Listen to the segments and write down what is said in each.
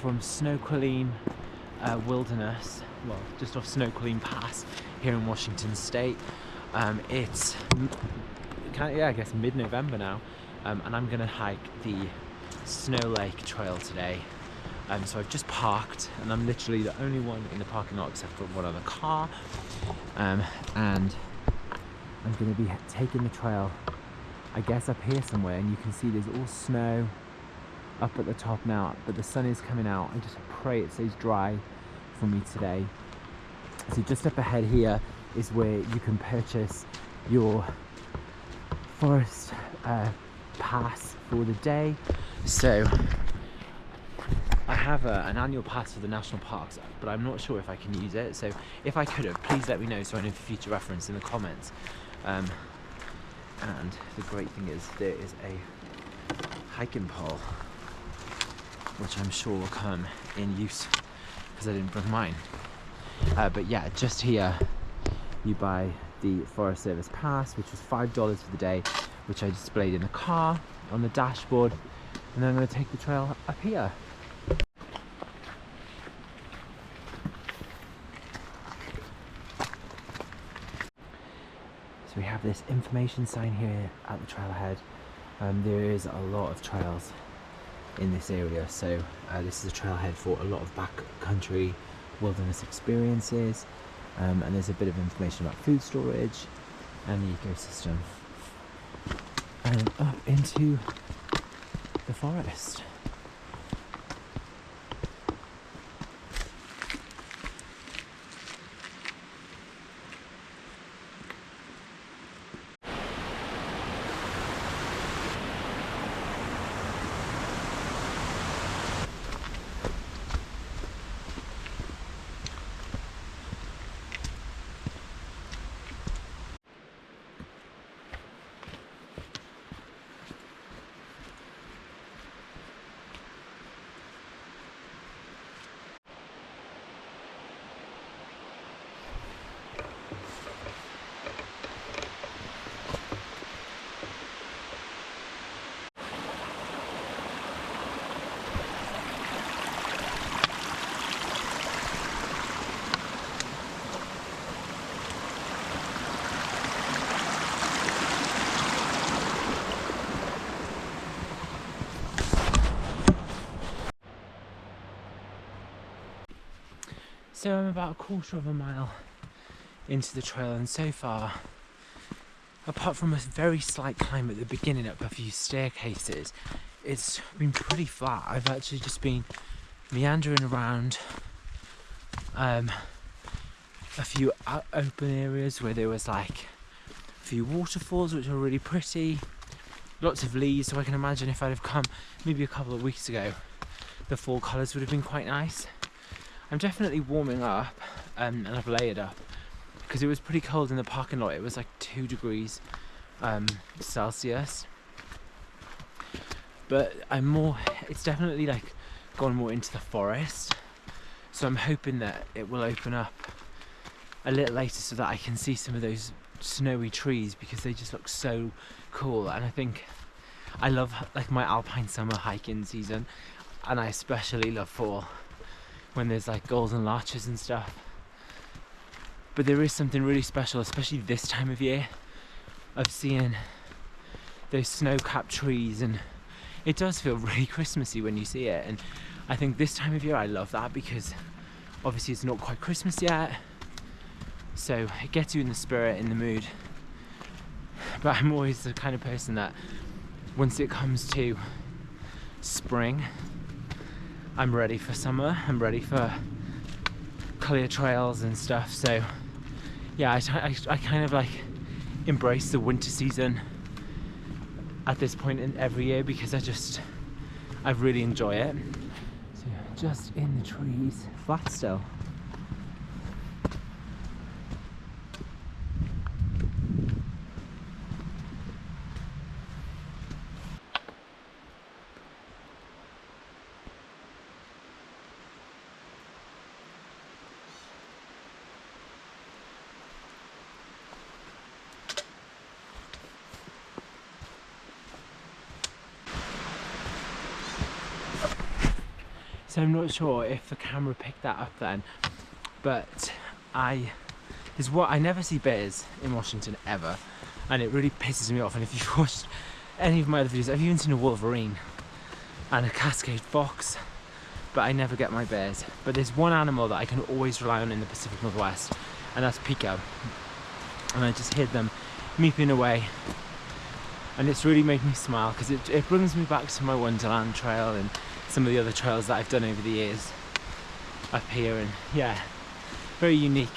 from Snoqualime Wilderness, well, just off Snoqualime Pass here in Washington State. It's I guess mid-November now, and I'm gonna hike the Snow Lake Trail today. So I've just parked, and I'm literally the only one in the parking lot except for one other car, and I'm gonna be taking the trail, I guess, up here somewhere, and you can see there's all snow up at the top now, but the sun is coming out. I just pray it stays dry for me today. So just up ahead here is where you can purchase your forest pass for the day. So I have an annual pass for the national parks, but I'm not sure if I can use it. So if I could have, please let me know so I know for future reference in the comments. And the great thing is there is a hiking pole, which I'm sure will come in use because I didn't bring mine. But yeah, just here you buy the Forest Service Pass, which was $5 for the day, which I displayed in the car on the dashboard, and then I'm going to take the trail up here. So we have this information sign here at the trailhead. There is a lot of trails in this area, so this is a trailhead for a lot of backcountry wilderness experiences, and there's a bit of information about food storage and the ecosystem, and up into the forest. So I'm about a quarter of a mile into the trail, and so far, apart from a very slight climb at the beginning up a few staircases, it's been pretty flat. I've actually just been meandering around a few open areas where there was like a few waterfalls which were really pretty, lots of leaves, so I can imagine if I'd have come maybe a couple of weeks ago, the fall colours would have been quite nice. I'm definitely warming up, and I've layered up because it was pretty cold in the parking lot. It was like 2 degrees Celsius, but it's definitely like gone more into the forest, so I'm hoping that it will open up a little later so that I can see some of those snowy trees, because they just look so cool. And I think I love like my alpine summer hiking season, and I especially love fall when there's like golden larches and stuff. But there is something really special, especially this time of year, of seeing those snow-capped trees, and it does feel really Christmassy when you see it. And I think this time of year I love that because obviously it's not quite Christmas yet, so it gets you in the spirit, in the mood. But I'm always the kind of person that once it comes to spring, I'm ready for summer, I'm ready for clear trails and stuff. So yeah, I kind of like embrace the winter season at this point in every year because I really enjoy it. So just in the trees, flat still. So I'm not sure if the camera picked that up then, but I never see bears in Washington ever, and it really pisses me off. And if you've watched any of my other videos, I've even seen a wolverine and a cascade fox, but I never get my bears. But there's one animal that I can always rely on in the Pacific Northwest, and that's pico. And I just hear them meeping away, and it's really made me smile because it brings me back to my Wonderland trail and some of the other trails that I've done over the years up here, and yeah, very unique,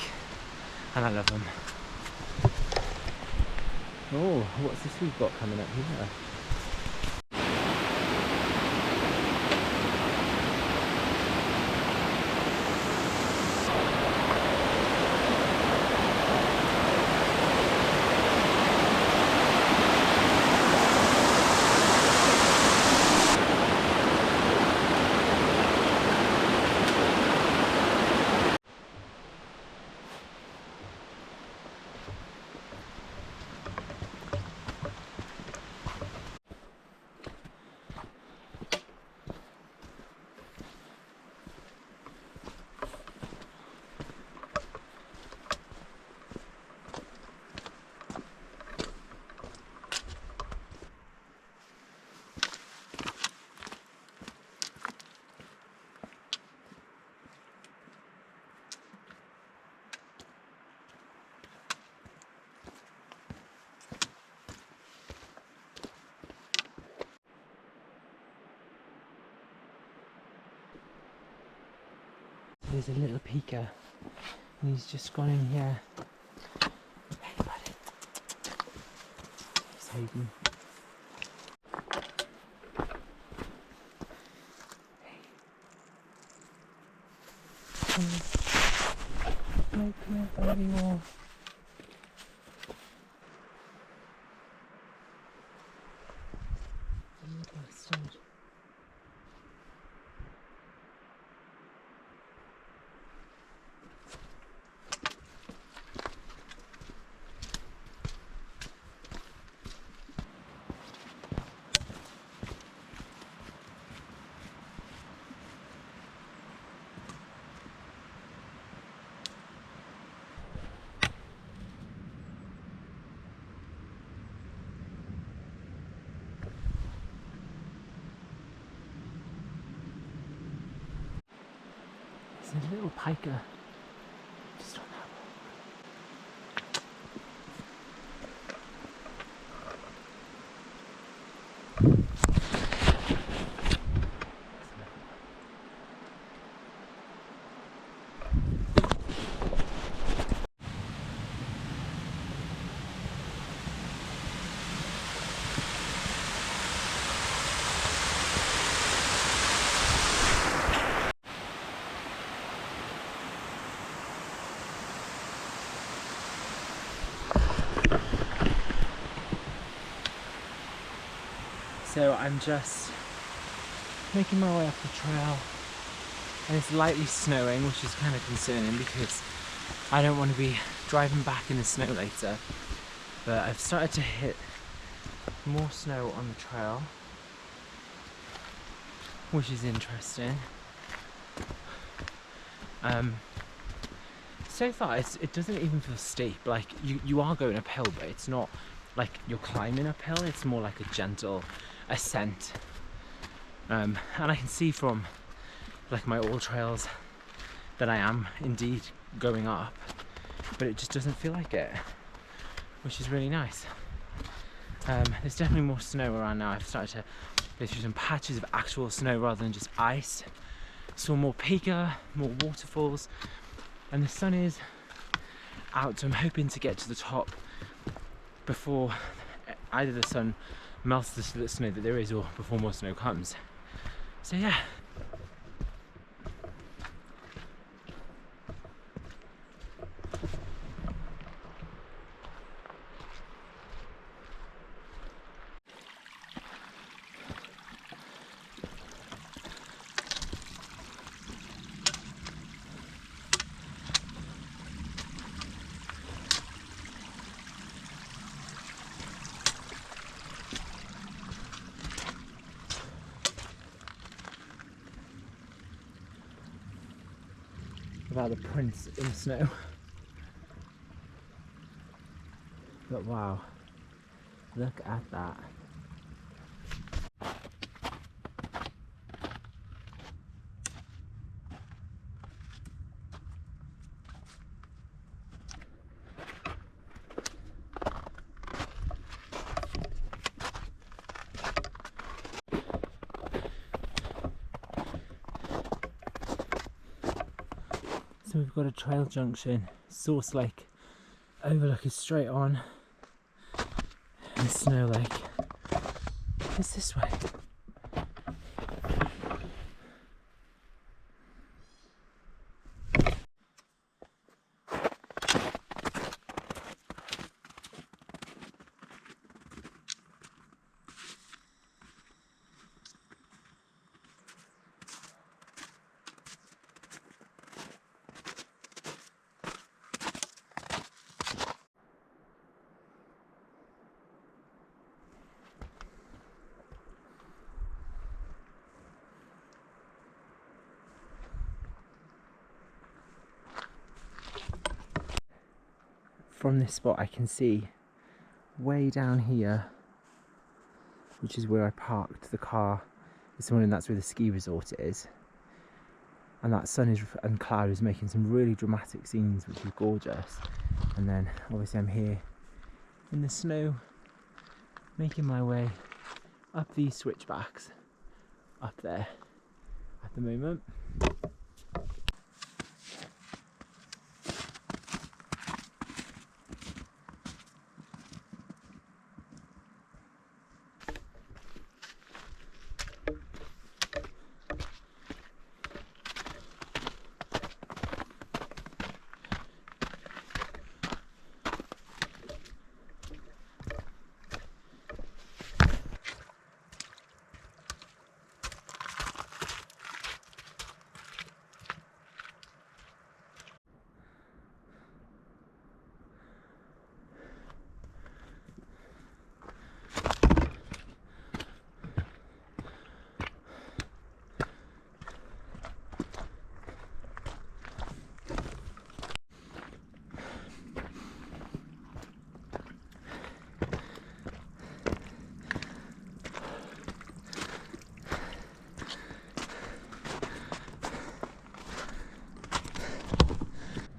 and I love them. Oh, what's this we've got coming up here? There's a little pika, and he's just gone in here. Hey buddy. He's hiding. Hey. Come here, buddy. Oh. You bastard. There's a little piker just on that So I'm just making my way up the trail, and it's lightly snowing, which is kind of concerning because I don't want to be driving back in the snow later. But I've started to hit more snow on the trail, which is interesting. So far it doesn't even feel steep. Like you are going uphill, but it's not like you're climbing uphill, it's more like a gentle ascent. And I can see from like my old trails that I am indeed going up, but it just doesn't feel like it, which is really nice. There's definitely more snow around now. I've started to go through some patches of actual snow rather than just ice. Saw more pika, more waterfalls, and the sun is out, so I'm hoping to get to the top before either the sun melts the snow that there is, or before more snow comes. So yeah. without the prints in the snow. But wow, look at that. So we've got a trail junction, Source Lake overlook is straight on, and Snow Lake is this way. From this spot I can see way down here, which is where I parked the car this morning, that's where the ski resort is. And that sun and cloud is making some really dramatic scenes, which is gorgeous. And then obviously I'm here in the snow, making my way up these switchbacks up there at the moment.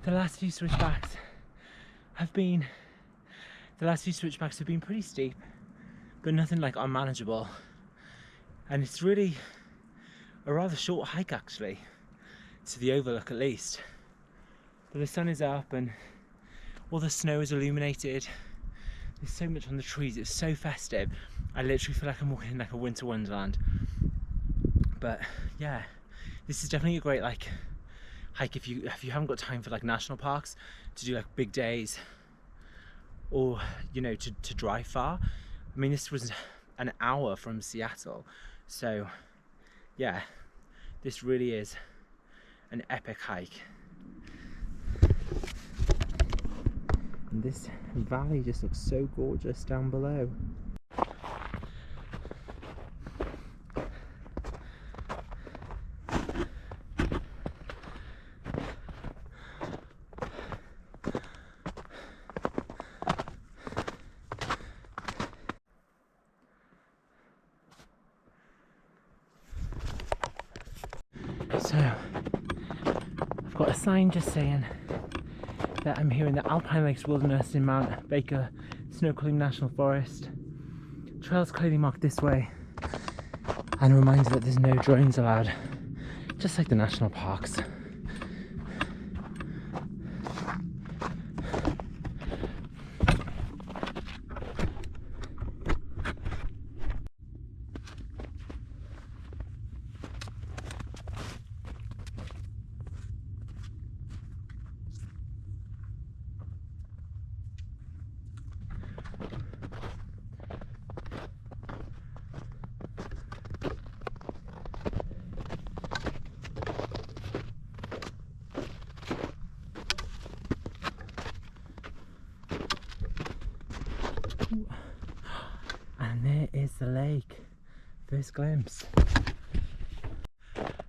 The last few switchbacks have been pretty steep, but nothing like unmanageable. And it's really a rather short hike actually, to the overlook at least. But the sun is up and all the snow is illuminated. There's so much on the trees, it's so festive. I literally feel like I'm walking in like a winter wonderland. But yeah, this is definitely a great like hike if you haven't got time for like national parks to do like big days, or you know, to drive far. I mean, this was an hour from Seattle, so yeah, this really is an epic hike. And this valley just looks so gorgeous down below. So, I've got a sign just saying that I'm here in the Alpine Lakes Wilderness in Mount Baker, Snoqualime National Forest. Trails clearly marked this way, and a reminder that there's no drones allowed, just like the national parks. And there is the lake, first glimpse.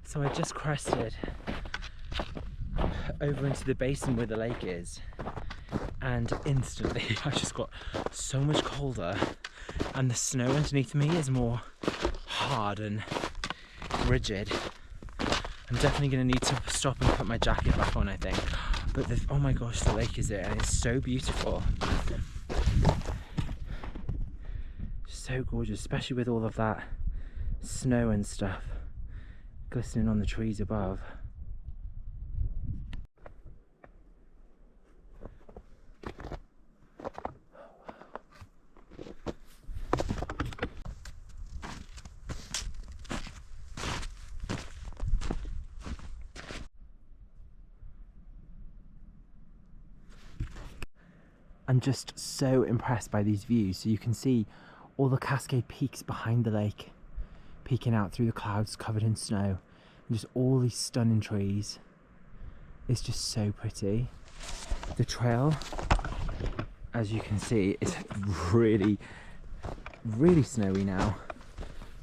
So I just crested over into the basin where the lake is, and instantly I just got so much colder, and the snow underneath me is more hard and rigid. I'm definitely going to need to stop and put my jacket back on, I think. But oh my gosh, the lake is there, and it's so beautiful. So gorgeous, especially with all of that snow and stuff glistening on the trees above. I'm just so impressed by these views. So you can see all the Cascade Peaks behind the lake peeking out through the clouds covered in snow, and just all these stunning trees. It's just so pretty. The trail, as you can see, is really snowy now,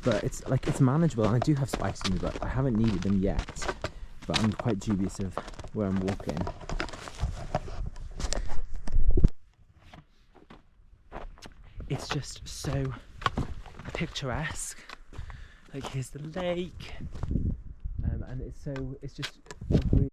but it's manageable, and I do have spikes in me, but I haven't needed them yet. But I'm quite dubious of where I'm walking. It's just so picturesque. Like, here's the lake, and it's just really.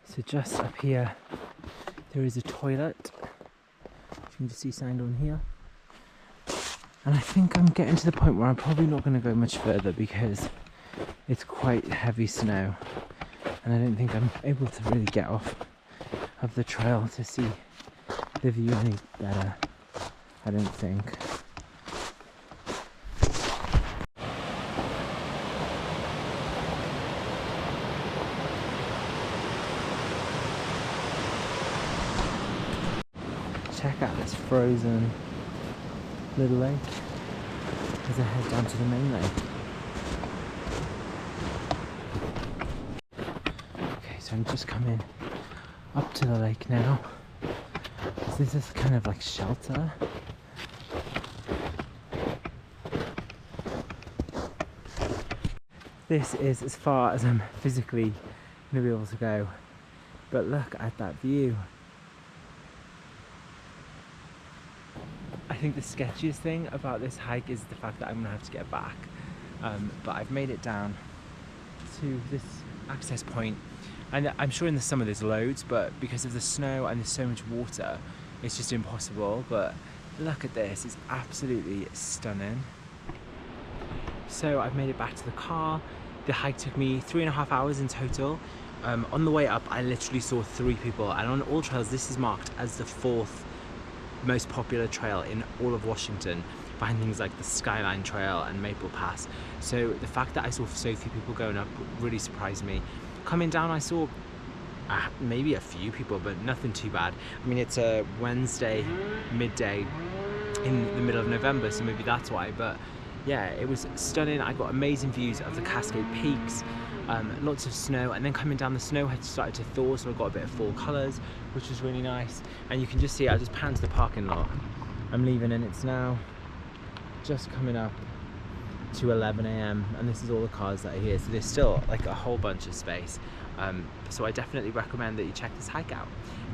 So just up here, there is a toilet. You can just see signed on here. And I think I'm getting to the point where I'm probably not going to go much further because it's quite heavy snow. And I don't think I'm able to really get off of the trail to see the view any better. I don't think. Check out this frozen little lake as I head down to the main lake. Okay, so I'm just coming up to the lake now. This is kind of like shelter. This is as far as I'm physically going to be able to go. But look at that view. I think the sketchiest thing about this hike is the fact that I'm going to have to get back. But I've made it down to this access point. And I'm sure in the summer there's loads, but because of the snow and there's so much water, it's just impossible. But look at this, it's absolutely stunning. So I've made it back to the car. The hike took me 3.5 hours in total. On the way up, I literally saw 3 people, and on all trails, this is marked as the 4th most popular trail in all of Washington, behind things like the Skyline Trail and Maple Pass. So the fact that I saw so few people going up really surprised me. Coming down, I saw maybe a few people, but nothing too bad. I mean, it's a Wednesday midday in the middle of November, so maybe that's why. But yeah, it was stunning. I got amazing views of the Cascade Peaks, lots of snow, and then coming down, the snow had started to thaw, so I got a bit of fall colours, which was really nice. And you can just see, I just panned to the parking lot. I'm leaving, and it's now just coming up to 11 AM, and this is all the cars that are here, so there's still like a whole bunch of space. So I definitely recommend that you check this hike out.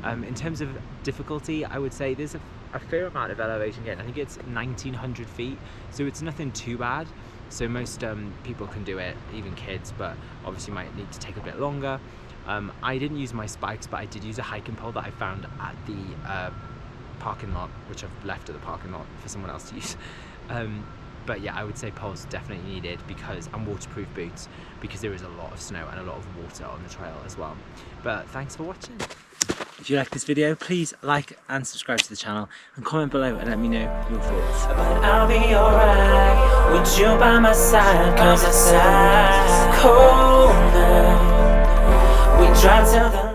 In terms of difficulty, I would say there's a fair amount of elevation again. I think it's 1900 feet, so it's nothing too bad. So most people can do it, even kids, but obviously might need to take a bit longer. I didn't use my spikes, but I did use a hiking pole that I found at the parking lot, which I've left at the parking lot for someone else to use. But yeah, I would say poles definitely needed, because and waterproof boots, because there is a lot of snow and a lot of water on the trail as well. But thanks for watching. If you like this video, please like and subscribe to the channel and comment below and let me know your thoughts. But I'll be alright with you by my side, cause it's a cold night. We drive till the